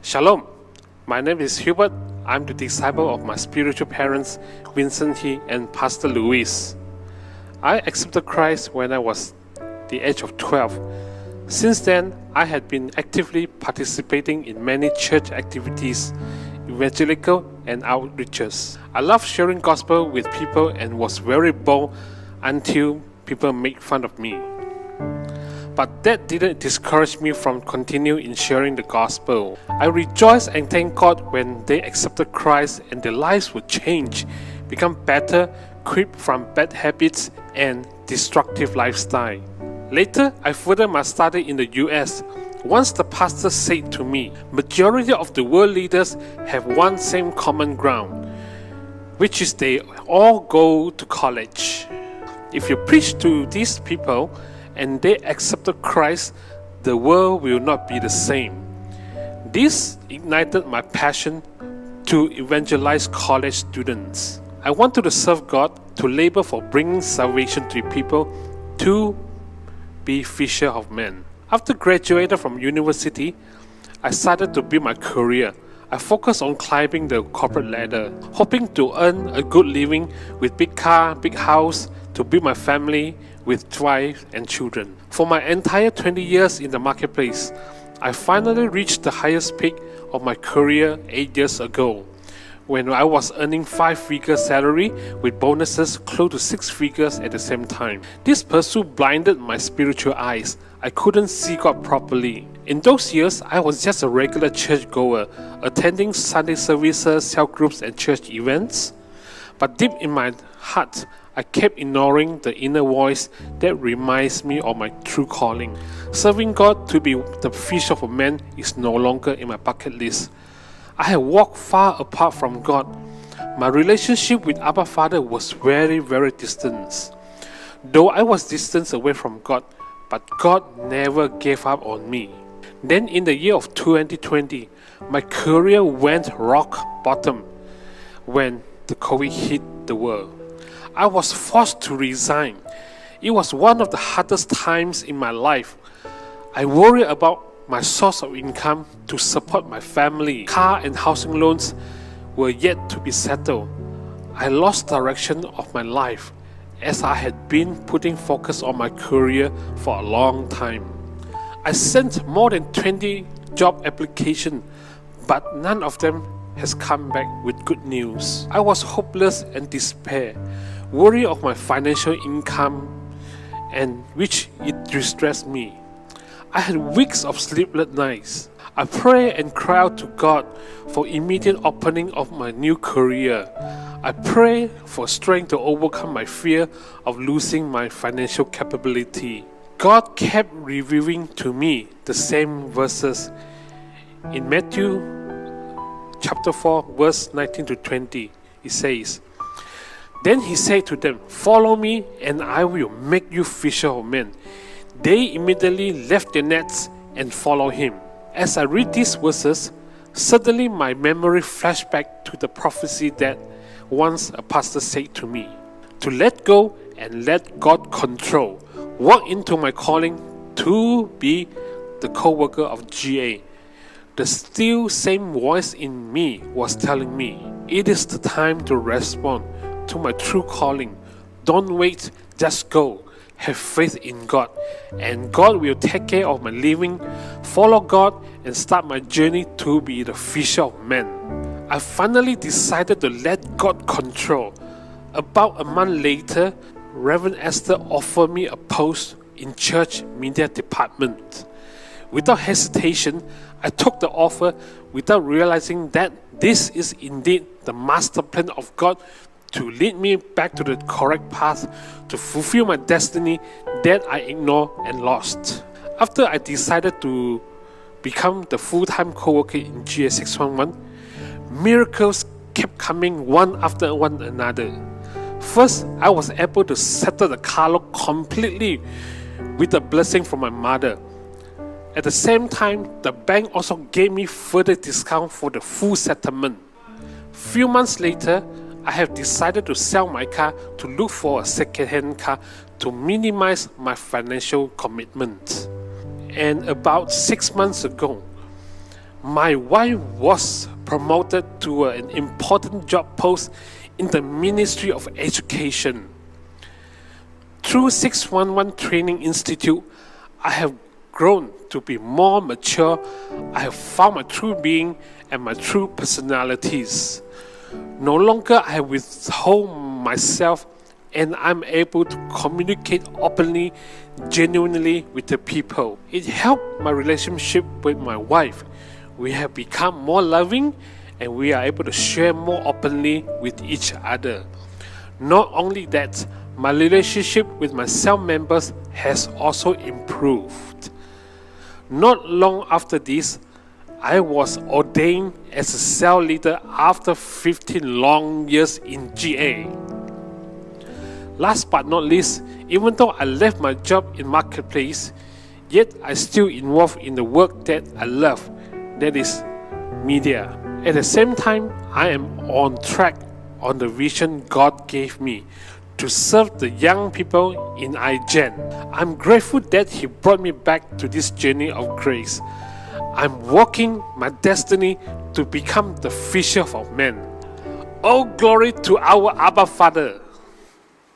Shalom, my name is Hubert. I'm the disciple of my spiritual parents, Vincent He and Pastor Louis. I accepted Christ when I was the age of 12. Since then, I had been actively participating in many church activities, evangelical and outreaches. I love sharing gospel with people and was very bold until people made fun of me. But that didn't discourage me from continuing in sharing the gospel. I rejoiced and thanked God when they accepted Christ and their lives would change, become better, quit from bad habits and destructive lifestyle. Later, I furthered my study in the US. Once the pastor said to me, majority of the world leaders have one same common ground, which is they all go to college. If you preach to these people, and they accepted Christ, the world will not be the same. This ignited my passion to evangelize college students. I wanted to serve God, to labor for bringing salvation to people, to be fisher of men. After graduating from university, I started to build my career. I focused on climbing the corporate ladder, hoping to earn a good living with big car, big house, to build my family with wife and children. For my entire 20 years in the marketplace, I finally reached the highest peak of my career 8 years ago, when I was earning 5-figure salary with bonuses close to 6 figures at the same time. This pursuit blinded my spiritual eyes. I couldn't see God properly. In those years, I was just a regular churchgoer, attending Sunday services, cell groups, and church events. But deep in my heart, I kept ignoring the inner voice that reminds me of my true calling. Serving God to be the fisher of men is no longer in my bucket list. I had walked far apart from God. My relationship with Abba Father was very, very distant. Though I was distant away from God, but God never gave up on me. Then in the year of 2020, my career went rock bottom when the COVID hit the world. I was forced to resign. It was one of the hardest times in my life. I worried about my source of income to support my family. Car and housing loans were yet to be settled. I lost direction of my life as I had been putting focus on my career for a long time. I sent more than 20 job applications, but none of them has come back with good news. I was hopeless and despair, worried of my financial income, and which it distressed me. I had weeks of sleepless nights. I prayed and cried out to God for immediate opening of my new career. I prayed for strength to overcome my fear of losing my financial capability. God kept revealing to me the same verses in Matthew chapter 4 verse 19 to 20. It says, "Then he said to them, 'Follow me, and I will make you fisher of men.' They immediately left their nets and followed him." As I read these verses, suddenly my memory flashed back to the prophecy that once a pastor said to me, to let go and let God control, walk into my calling to be the co-worker of GA. The still same voice in me was telling me, it is the time to respond to my true calling. Don't wait, just go. Have faith in God, and God will take care of my living. Follow God and start my journey to be the fisher of men. I finally decided to let God control. About a month later, Reverend Esther offered me a post in church media department. Without hesitation, I took the offer without realizing that this is indeed the master plan of God to lead me back to the correct path to fulfill my destiny that I ignored and lost. After I decided to become the full-time co-worker in GA611, miracles kept coming one after one another. First, I was able to settle the car loan completely with a blessing from my mother. At the same time, the bank also gave me further discount for the full settlement. Few months later, I have decided to sell my car to look for a second-hand car to minimize my financial commitment. And about 6 months ago, my wife was promoted to an important job post in the Ministry of Education. Through 611 Training Institute, I have grown to be more mature. I have found my true being and my true personalities. No longer I withhold myself, and I'm able to communicate openly, genuinely with the people. It helped my relationship with my wife. We have become more loving, and we are able to share more openly with each other. Not only that, my relationship with my cell members has also improved. Not long after this, I was ordained as a cell leader after 15 long years in GA. Last but not least, even though I left my job in marketplace, yet I still involved in the work that I love, that is media. At the same time, I am on track on the vision God gave me to serve the young people in iGen. I'm grateful that He brought me back to this journey of grace. I'm walking my destiny to become the fisher of men. All glory to our Abba Father.